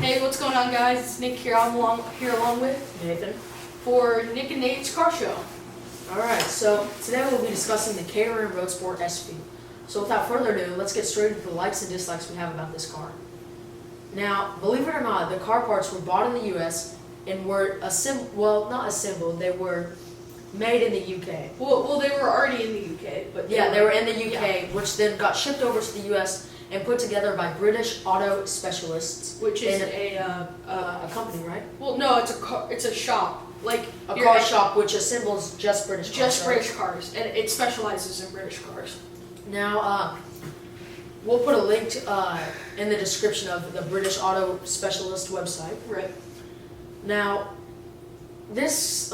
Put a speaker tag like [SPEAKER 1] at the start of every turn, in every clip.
[SPEAKER 1] Hey, what's going on, guys? It's Nick here. I'm along with
[SPEAKER 2] Nathan.
[SPEAKER 1] for Nick and Nate's car show.
[SPEAKER 2] Alright, so today we'll be discussing the Caterham Roadsport SV. So without further ado, let's get straight into the likes and dislikes we have about this car. Now, believe it or not, the car parts were bought in the US and were not assembled, they were made in the UK.
[SPEAKER 1] Well, they were already in the UK, but
[SPEAKER 2] Yeah, they were in the UK, which then got shipped over to the US and put together by British auto specialists.
[SPEAKER 1] which is
[SPEAKER 2] a company, right?
[SPEAKER 1] Well, no, it's a shop, like
[SPEAKER 2] A car shop which assembles just British cars.
[SPEAKER 1] just
[SPEAKER 2] right?
[SPEAKER 1] British cars, and it specializes in British cars.
[SPEAKER 2] Now, we'll put a link in the description of the British Auto Specialist website.
[SPEAKER 1] Right.
[SPEAKER 2] Now, this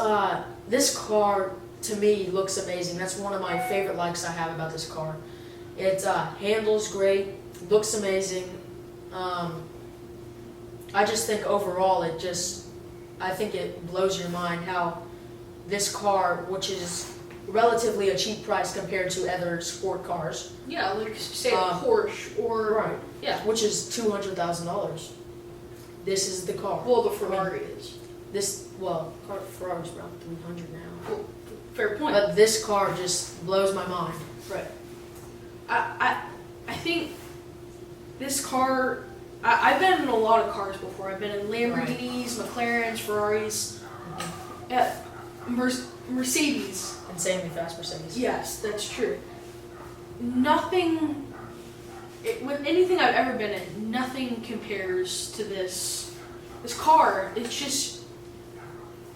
[SPEAKER 2] car to me looks amazing. That's one of my favorite likes I have about this car. It handles great, looks amazing. I just think overall I think it blows your mind how this car, which is relatively a cheap price compared to other sport cars.
[SPEAKER 1] Yeah, like say a Porsche or
[SPEAKER 2] Right.
[SPEAKER 1] yeah.
[SPEAKER 2] Which is $200,000. This is the car.
[SPEAKER 1] Well, the Ferrari is.
[SPEAKER 2] Ferrari's around 300 now.
[SPEAKER 1] Well, fair point.
[SPEAKER 2] But this car just blows my mind.
[SPEAKER 1] Right. I think this car. I've been in a lot of cars before. I've been in Lamborghinis, McLarens, Ferraris, Mercedes.
[SPEAKER 2] Insanely fast Mercedes.
[SPEAKER 1] Yes, that's true. Nothing. With anything I've ever been in, nothing compares to this. This car. It's just.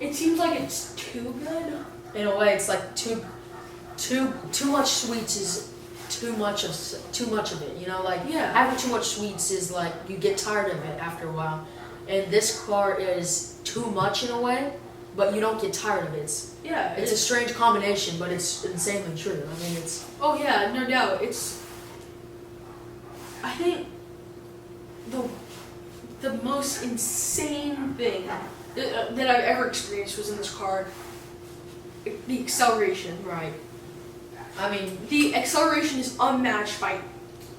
[SPEAKER 1] It seems like it's too good.
[SPEAKER 2] In a way, it's like too much sweets is too much of it. You know, like
[SPEAKER 1] Yeah.
[SPEAKER 2] having too much sweets is like you get tired of it after a while. And this car is too much in a way, but you don't get tired of it. It's a strange combination, but it's insanely true. I mean, it's.
[SPEAKER 1] Oh yeah, no doubt. I think the most insane thing that I've ever experienced was in this car. The acceleration.
[SPEAKER 2] Right. I mean,
[SPEAKER 1] The acceleration is unmatched by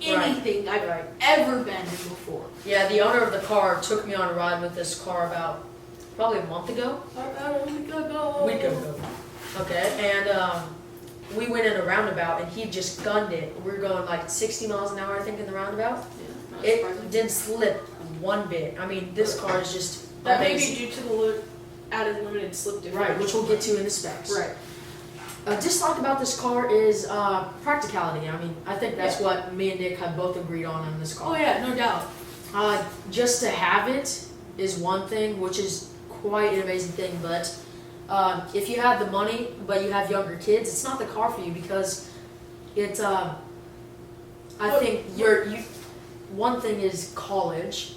[SPEAKER 1] anything I've ever been in before.
[SPEAKER 2] yeah, the owner of the car took me on a ride with this car probably a month ago.
[SPEAKER 1] About a week ago.
[SPEAKER 2] Week ago. Okay, and we went in a roundabout and he just gunned it. We were going like 60 miles an hour, I think, in the roundabout.
[SPEAKER 1] Yeah, not
[SPEAKER 2] It
[SPEAKER 1] surprising.
[SPEAKER 2] didn't slip one bit. I mean, this car is just
[SPEAKER 1] That may be
[SPEAKER 2] amazing.
[SPEAKER 1] due to the added limited slip differential.
[SPEAKER 2] Right, which we'll get to in the specs.
[SPEAKER 1] Right.
[SPEAKER 2] Dislike about this car is practicality. I mean, I think that's
[SPEAKER 1] Yeah.
[SPEAKER 2] what me and Nick have both agreed on this car.
[SPEAKER 1] Oh yeah, no doubt.
[SPEAKER 2] Just to have it is one thing, which is quite an amazing thing. But if you have the money, but you have younger kids, it's not the car for you because it. I think one thing is college.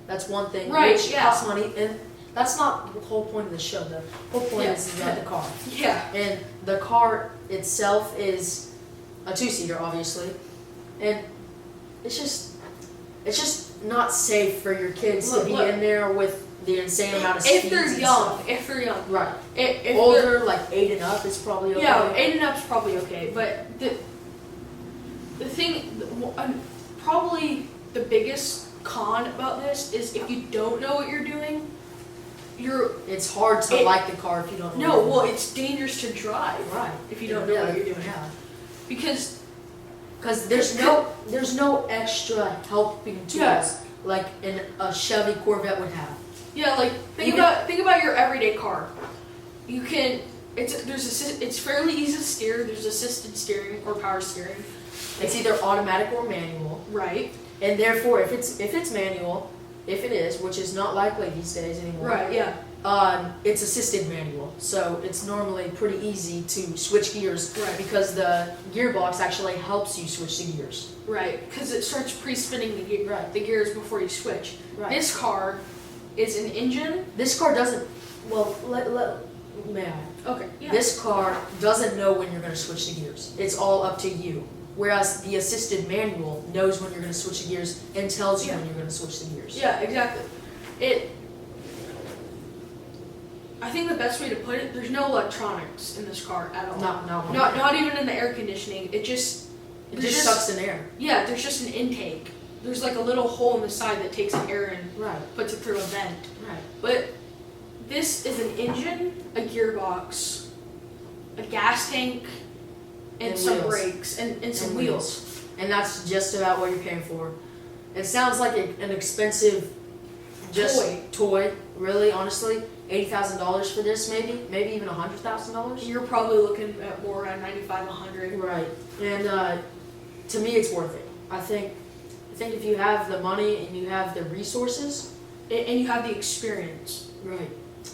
[SPEAKER 2] That's one thing,
[SPEAKER 1] Right,
[SPEAKER 2] which
[SPEAKER 1] yeah.
[SPEAKER 2] costs money, and that's not the whole point of the show. The whole point
[SPEAKER 1] Yeah.
[SPEAKER 2] is the car.
[SPEAKER 1] Yeah.
[SPEAKER 2] And the car itself is a two-seater, obviously, and it's just not safe for your kids to be
[SPEAKER 1] Look.
[SPEAKER 2] in there with the insane amount of speeds
[SPEAKER 1] If they're
[SPEAKER 2] and
[SPEAKER 1] young,
[SPEAKER 2] stuff. Right.
[SPEAKER 1] If they're-
[SPEAKER 2] Older, like 8 and up, is probably okay.
[SPEAKER 1] Yeah, 8 and up's probably okay, but the thing, probably the biggest con about this is if you don't know what you're doing,
[SPEAKER 2] It's hard to like the car if you don't know.
[SPEAKER 1] no,
[SPEAKER 2] what you're
[SPEAKER 1] well,
[SPEAKER 2] doing.
[SPEAKER 1] it's dangerous to drive
[SPEAKER 2] Right.
[SPEAKER 1] if you don't know what you're doing.
[SPEAKER 2] Yeah.
[SPEAKER 1] Because
[SPEAKER 2] Because there's no extra helping tools
[SPEAKER 1] Yeah.
[SPEAKER 2] like a Chevy Corvette would have.
[SPEAKER 1] yeah, like think about your everyday car. You can it's fairly easy to steer. There's assisted steering or power steering.
[SPEAKER 2] It's either automatic or manual.
[SPEAKER 1] Right.
[SPEAKER 2] And therefore, if it's manual, if it is, which is not likely these days anymore,
[SPEAKER 1] Right. Yeah.
[SPEAKER 2] it's assisted manual. So it's normally pretty easy to switch gears
[SPEAKER 1] Right.
[SPEAKER 2] because the gearbox actually helps you switch the gears.
[SPEAKER 1] Right. Because it starts pre-spinning
[SPEAKER 2] Right.
[SPEAKER 1] the gears before you switch.
[SPEAKER 2] Right.
[SPEAKER 1] This car is an engine.
[SPEAKER 2] This car doesn't. Well, may I?
[SPEAKER 1] Okay. Yeah.
[SPEAKER 2] This car doesn't know when you're going to switch the gears. It's all up to you. Whereas the assisted manual knows when you're going to switch the gears and tells you when you're going to switch the gears.
[SPEAKER 1] Yeah, exactly. I think the best way to put it, there's no electronics in this car at all.
[SPEAKER 2] Not
[SPEAKER 1] Not even in the air conditioning. It just
[SPEAKER 2] It just sucks in air.
[SPEAKER 1] Yeah, there's just an intake. there's like a little hole in the side that takes air and
[SPEAKER 2] Right.
[SPEAKER 1] puts it through a vent.
[SPEAKER 2] Right.
[SPEAKER 1] But this is an engine, a gearbox, a gas tank, and some
[SPEAKER 2] wheels.
[SPEAKER 1] brakes, and some wheels.
[SPEAKER 2] And that's just about what you're paying for. It sounds like an expensive toy, really, honestly. $80,000 for this, maybe even $100,000.
[SPEAKER 1] You're probably looking at more around 95, 100.
[SPEAKER 2] Right. And to me, it's worth it. I think if you have the money and you have the resources,
[SPEAKER 1] And you have the experience.
[SPEAKER 2] right,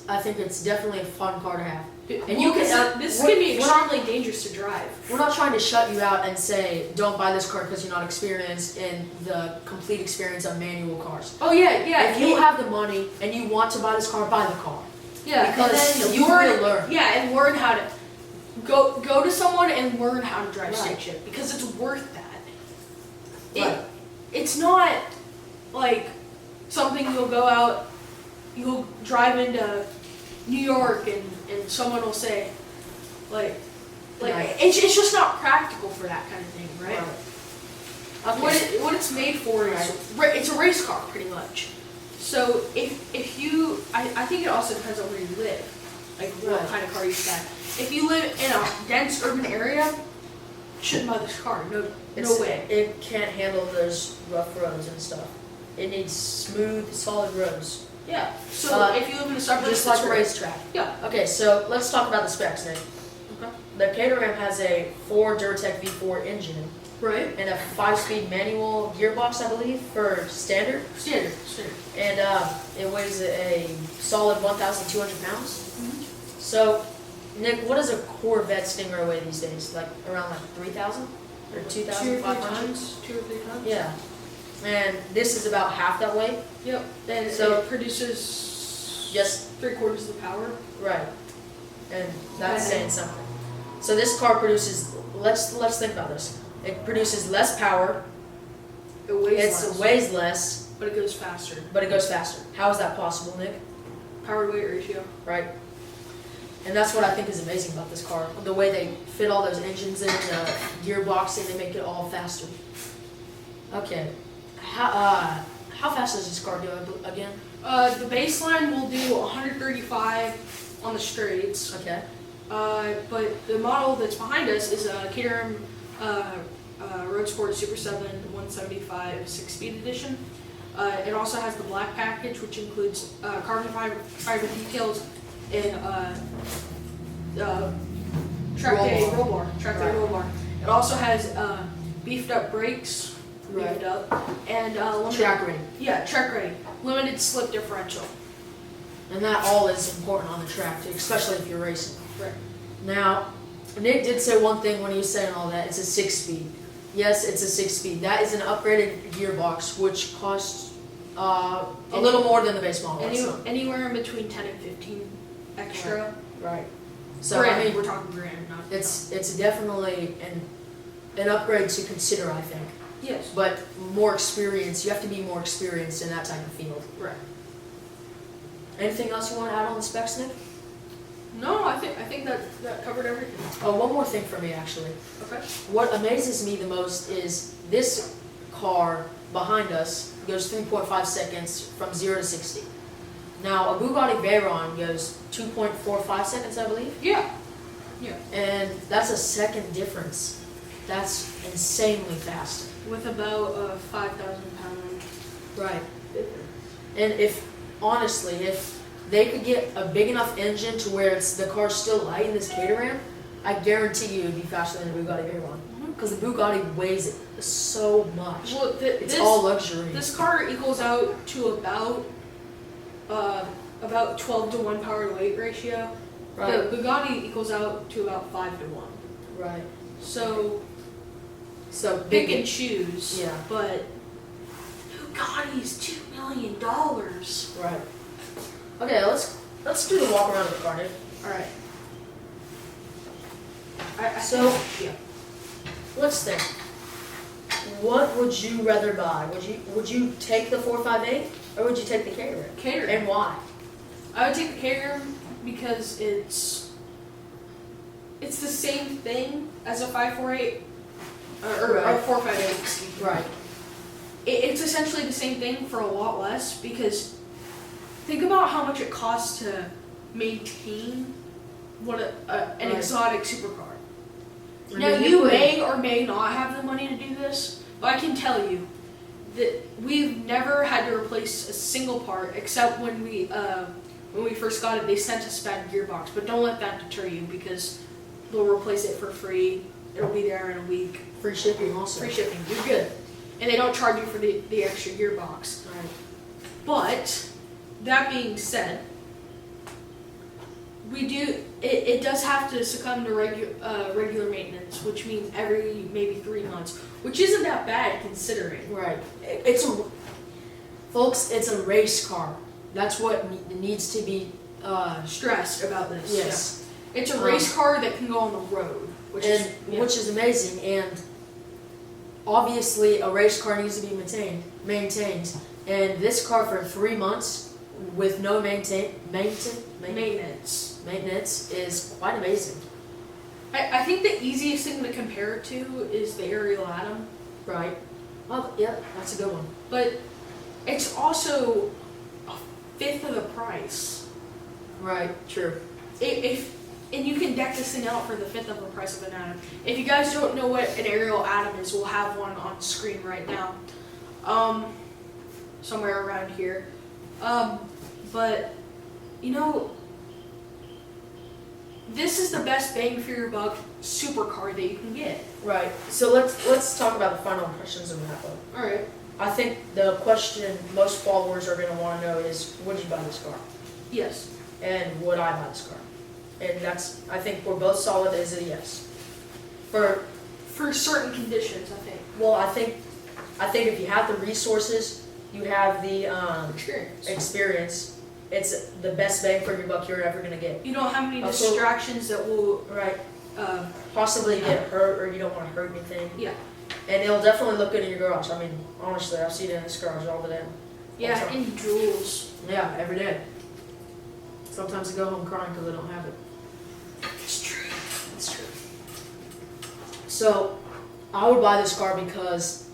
[SPEAKER 2] I think it's definitely a fun car to have.
[SPEAKER 1] And you can. This can be extremely dangerous to drive.
[SPEAKER 2] We're not trying to shut you out and say don't buy this car because you're not experienced in the complete experience of manual cars.
[SPEAKER 1] Oh yeah.
[SPEAKER 2] If you have the money and you want to buy this car, buy the car.
[SPEAKER 1] Yeah,
[SPEAKER 2] because
[SPEAKER 1] and then
[SPEAKER 2] you will learn.
[SPEAKER 1] Yeah, and learn how to go to someone and learn how to drive
[SPEAKER 2] Right.
[SPEAKER 1] stick shift because it's worth that.
[SPEAKER 2] Right.
[SPEAKER 1] It's not like something you'll drive into New York and someone will say like
[SPEAKER 2] Right.
[SPEAKER 1] it's just not practical for that kind of thing, right?
[SPEAKER 2] Okay.
[SPEAKER 1] What it's made for is it's a race car pretty much. So if you I think it also depends on where you live, like what
[SPEAKER 2] Right.
[SPEAKER 1] kind of car you have. If you live in a dense urban area, shouldn't buy this car. No way.
[SPEAKER 2] It can't handle those rough roads and stuff. It needs smooth, solid roads.
[SPEAKER 1] Yeah. So if you live in the suburbs,
[SPEAKER 2] Just like
[SPEAKER 1] that's
[SPEAKER 2] a
[SPEAKER 1] great.
[SPEAKER 2] racetrack.
[SPEAKER 1] Yeah.
[SPEAKER 2] Okay, so let's talk about the specs then.
[SPEAKER 1] Okay.
[SPEAKER 2] The Caterham has a 4 Duratec V4 engine
[SPEAKER 1] Right.
[SPEAKER 2] and a 5-speed manual gearbox, I believe, for standard.
[SPEAKER 1] Standard.
[SPEAKER 2] And it weighs a solid 1,200 pounds.
[SPEAKER 1] Mm-hmm.
[SPEAKER 2] So, Nick, what does a Corvette Stingray weigh these days? Like around 3,000 or 2,500?
[SPEAKER 1] 2 or 3 tons.
[SPEAKER 2] Yeah. And this is about half that weight.
[SPEAKER 1] Yep. And
[SPEAKER 2] So-
[SPEAKER 1] it produces
[SPEAKER 2] Just
[SPEAKER 1] 3/4 of the power.
[SPEAKER 2] right. And that's saying something. So this car produces. Let's think about this. It produces less power.
[SPEAKER 1] It weighs
[SPEAKER 2] It
[SPEAKER 1] less,
[SPEAKER 2] weighs less,
[SPEAKER 1] but it goes faster.
[SPEAKER 2] but it goes faster. How is that possible, Nick?
[SPEAKER 1] Power to weight ratio.
[SPEAKER 2] Right. And that's what I think is amazing about this car. The way they fit all those engines in, the gearbox, and they make it all faster. Okay. How fast does this car go again?
[SPEAKER 1] The baseline will do 135 on the straights.
[SPEAKER 2] Okay.
[SPEAKER 1] But the model that's behind us is a Caterham Roadsport Super 7 175 6-speed edition. It also has the black package, which includes carbon fiber details and track day roll bar. Roll bar. It also has beefed up brakes, beefed up, and limited,
[SPEAKER 2] Track ready.
[SPEAKER 1] Yeah, track ready. Limited slip differential.
[SPEAKER 2] And that all is important on the track, too, especially if you're racing.
[SPEAKER 1] Right.
[SPEAKER 2] Now, Nick did say one thing when he was saying all that. It's a 6-speed. Yes, it's a 6-speed. That is an upgraded gearbox, which costs a little more than the base model.
[SPEAKER 1] Anywhere in between 10 and 15 extra.
[SPEAKER 2] Right. So
[SPEAKER 1] Grand,
[SPEAKER 2] I mean,
[SPEAKER 1] we're talking grand, not.
[SPEAKER 2] it's definitely an upgrade to consider, I think.
[SPEAKER 1] Yes.
[SPEAKER 2] But more experience. You have to be more experienced in that type of field.
[SPEAKER 1] Right.
[SPEAKER 2] Anything else you want to add on the specs, Nick?
[SPEAKER 1] No, I think that covered everything.
[SPEAKER 2] Oh, one more thing for me, actually.
[SPEAKER 1] Okay.
[SPEAKER 2] What amazes me the most is this car behind us goes 3.5 seconds from 0 to 60. Now, a Bugatti Veyron goes 2.45 seconds, I believe.
[SPEAKER 1] Yeah.
[SPEAKER 2] And that's a second difference. That's insanely fast.
[SPEAKER 1] With about a 5,000 pound.
[SPEAKER 2] Right. And if they could get a big enough engine to where the car's still light in this Caterham, I guarantee you it'd be faster than the Bugatti Veyron. Because the Bugatti weighs it so much.
[SPEAKER 1] Well,
[SPEAKER 2] It's all luxury.
[SPEAKER 1] This car equals out to about 12 to 1 power to weight ratio.
[SPEAKER 2] Right.
[SPEAKER 1] The Bugatti equals out to about 5 to 1.
[SPEAKER 2] Right.
[SPEAKER 1] So
[SPEAKER 2] big
[SPEAKER 1] pick and choose.
[SPEAKER 2] Yeah.
[SPEAKER 1] But Bugatti's $2 million.
[SPEAKER 2] Right. Okay, let's do the walk around of the car, Nick.
[SPEAKER 1] All right. Yeah.
[SPEAKER 2] Let's think. What would you rather buy? Would you take the 458 or would you take the Caterham?
[SPEAKER 1] Caterham.
[SPEAKER 2] And why?
[SPEAKER 1] I would take the Caterham because it's the same thing as a 548 or
[SPEAKER 2] Right.
[SPEAKER 1] 458.
[SPEAKER 2] Right.
[SPEAKER 1] it's essentially the same thing for a lot less, because think about how much it costs to maintain an exotic supercar. Now, you may or may not have the money to do this, but I can tell you that we've never had to replace a single part, except when we first got it, they sent us back a gearbox. But don't let that deter you, because they'll replace it for free. It'll be there in a week.
[SPEAKER 2] Free shipping also.
[SPEAKER 1] Free shipping. You're good. And they don't charge you for the extra gearbox.
[SPEAKER 2] Right.
[SPEAKER 1] But that being said, it does have to succumb to regular maintenance, which means every maybe 3 months, which isn't that bad considering.
[SPEAKER 2] Right. Folks, it's a race car. That's what needs to be
[SPEAKER 1] Stressed about this.
[SPEAKER 2] Yes.
[SPEAKER 1] Yeah. It's a race car that can go on the road, which
[SPEAKER 2] is amazing. And obviously, a race car needs to be maintained. And this car for 3 months with no maintenance is quite amazing.
[SPEAKER 1] I think the easiest thing to compare it to is the Ariel Atom.
[SPEAKER 2] Right. Oh, yeah, that's a good one.
[SPEAKER 1] But it's also a fifth of the price.
[SPEAKER 2] Right, true.
[SPEAKER 1] And you can deck this thing out for the fifth of the price of an Atom. If you guys don't know what an Ariel Atom is, we'll have one on screen right now. Somewhere around here. But, you know, this is the best bang for your buck supercar that you can get.
[SPEAKER 2] Right. So let's talk about the final impressions and wrap up.
[SPEAKER 1] All right.
[SPEAKER 2] I think the question most followers are going to want to know is, would you buy this car?
[SPEAKER 1] Yes.
[SPEAKER 2] And would I buy this car? And I think we're both solid as a yes. For
[SPEAKER 1] certain conditions, I think.
[SPEAKER 2] Well, I think if you have the resources, you have the experience. It's the best bang for your buck you're ever gonna get.
[SPEAKER 1] You don't have any distractions that will
[SPEAKER 2] possibly get hurt, or you don't want to hurt anything.
[SPEAKER 1] Yeah.
[SPEAKER 2] And it'll definitely look good in your garage. I mean, honestly, I've seen it in this garage all the time.
[SPEAKER 1] Yeah, in jewels.
[SPEAKER 2] Yeah, every day. Sometimes I go home crying because I don't have it.
[SPEAKER 1] It's true. It's true.
[SPEAKER 2] So, I would buy this car because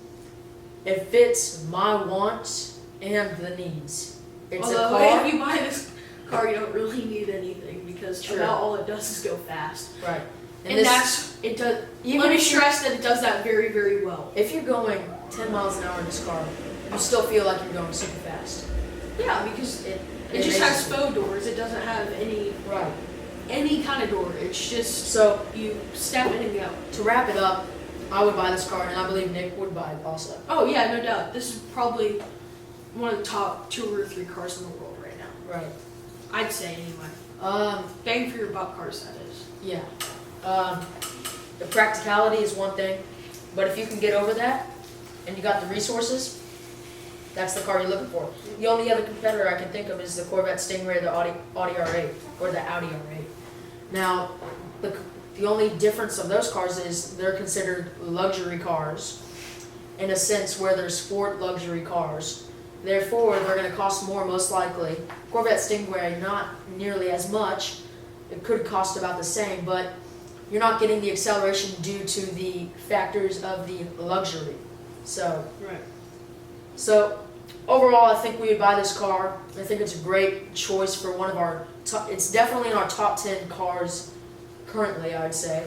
[SPEAKER 2] it fits my wants and the needs. It's a car.
[SPEAKER 1] If you buy this car, you don't really need anything, because about all it does is go fast.
[SPEAKER 2] Right.
[SPEAKER 1] And it does. Let me stress that it does that very, very well.
[SPEAKER 2] If you're going 10 miles an hour in this car, you still feel like you're going super fast.
[SPEAKER 1] Yeah, because it just has faux doors. It doesn't have any kind of door. It's just
[SPEAKER 2] so
[SPEAKER 1] you step in and go.
[SPEAKER 2] To wrap it up, I would buy this car, and I believe Nick would buy it also.
[SPEAKER 1] Oh yeah, no doubt. This is probably one of the top 2 or 3 cars in the world right now.
[SPEAKER 2] Right.
[SPEAKER 1] I'd say anyway. Bang for your buck cars, that is.
[SPEAKER 2] Yeah. The practicality is one thing, but if you can get over that, and you got the resources, that's the car you're looking for. The only other competitor I can think of is the Corvette Stingray, the Audi R8, or the Audi R8. Now, the only difference of those cars is they're considered luxury cars, in a sense where they're sport luxury cars. Therefore, they're going to cost more, most likely. Corvette Stingray, not nearly as much. It could cost about the same, but you're not getting the acceleration due to the factors of the luxury. So, overall, I think we would buy this car. I think it's a great choice for one of our it's definitely in our top 10 cars currently, I would say,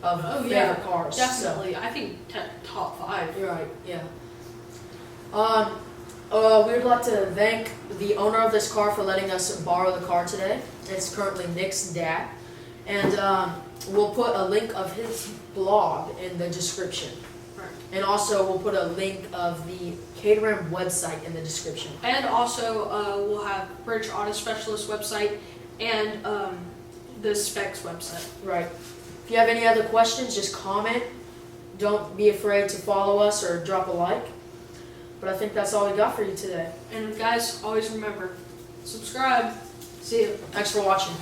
[SPEAKER 2] of favorite cars.
[SPEAKER 1] Definitely. So, I think top 5.
[SPEAKER 2] You're right, yeah. We would like to thank the owner of this car for letting us borrow the car today. It's currently Nick's dad. And we'll put a link of his blog in the description.
[SPEAKER 1] Right.
[SPEAKER 2] And also we'll put a link of the Caterham website in the description.
[SPEAKER 1] And also we'll have British Auto Specialist website and the Specs website.
[SPEAKER 2] Right. If you have any other questions, just comment. Don't be afraid to follow us or drop a like. But I think that's all we got for you today.
[SPEAKER 1] And guys, always remember, subscribe. See you.
[SPEAKER 2] Thanks for watching.